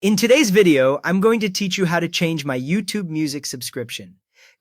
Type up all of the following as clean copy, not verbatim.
In today's video, I'm going to teach you how to change my YouTube Music subscription.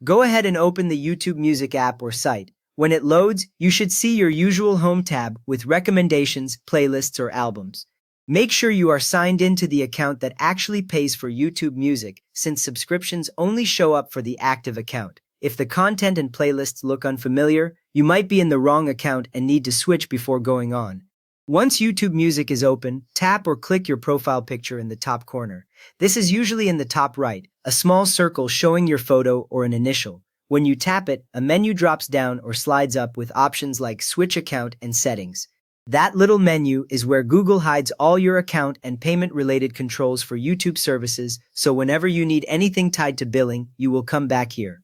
Go ahead and open the YouTube Music app or site. When it loads, you should see your usual home tab with recommendations, playlists, or albums. Make sure you are signed into the account that actually pays for YouTube Music, since subscriptions only show up for the active account. If the content and playlists look unfamiliar, you might be in the wrong account and need to switch before going on. Once YouTube Music is open, tap or click your profile picture in the top corner. This is usually in the top right, a small circle showing your photo or an initial. When you tap it, a menu drops down or slides up with options like Switch Account and Settings. That little menu is where Google hides all your account and payment-related controls for YouTube services, so whenever you need anything tied to billing, you will come back here.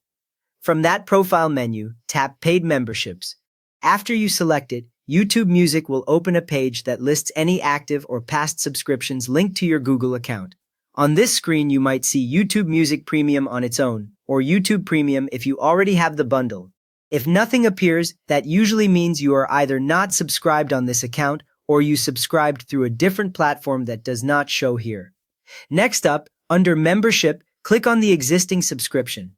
From that profile menu, tap Paid Memberships. After you select it, YouTube Music will open a page that lists any active or past subscriptions linked to your Google account. On this screen, you might see YouTube Music Premium on its own, or YouTube Premium if you already have the bundle. If nothing appears, that usually means you are either not subscribed on this account or you subscribed through a different platform that does not show here. Next up, under Membership, click on the existing subscription.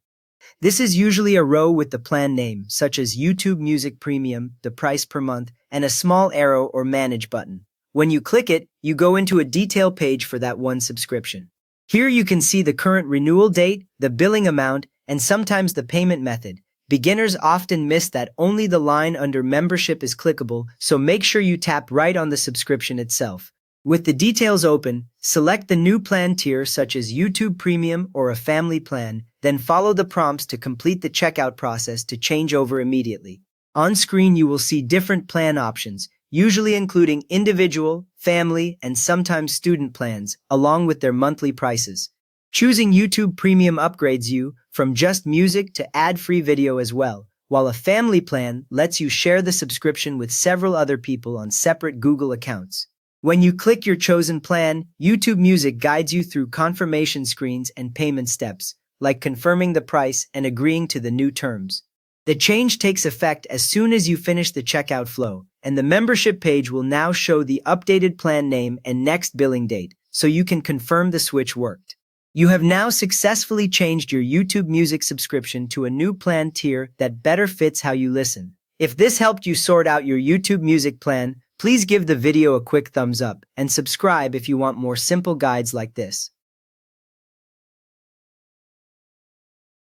This is usually a row with the plan name, such as YouTube Music Premium, the price per month, and a small arrow or Manage button. When you click it, you go into a detail page for that one subscription. Here you can see the current renewal date, the billing amount, and sometimes the payment method. Beginners often miss that only the line under Membership is clickable, so make sure you tap right on the subscription itself. With the details open, select the new plan tier such as YouTube Premium or a family plan, then follow the prompts to complete the checkout process to change over immediately. On screen you will see different plan options, usually including individual, family, and sometimes student plans, along with their monthly prices. Choosing YouTube Premium upgrades you from just music to ad-free video as well, while a family plan lets you share the subscription with several other people on separate Google accounts. When you click your chosen plan, YouTube Music guides you through confirmation screens and payment steps, like confirming the price and agreeing to the new terms. The change takes effect as soon as you finish the checkout flow, and the membership page will now show the updated plan name and next billing date, so you can confirm the switch worked. You have now successfully changed your YouTube Music subscription to a new plan tier that better fits how you listen. If this helped you sort out your YouTube Music plan, please give the video a quick thumbs up and subscribe if you want more simple guides like this.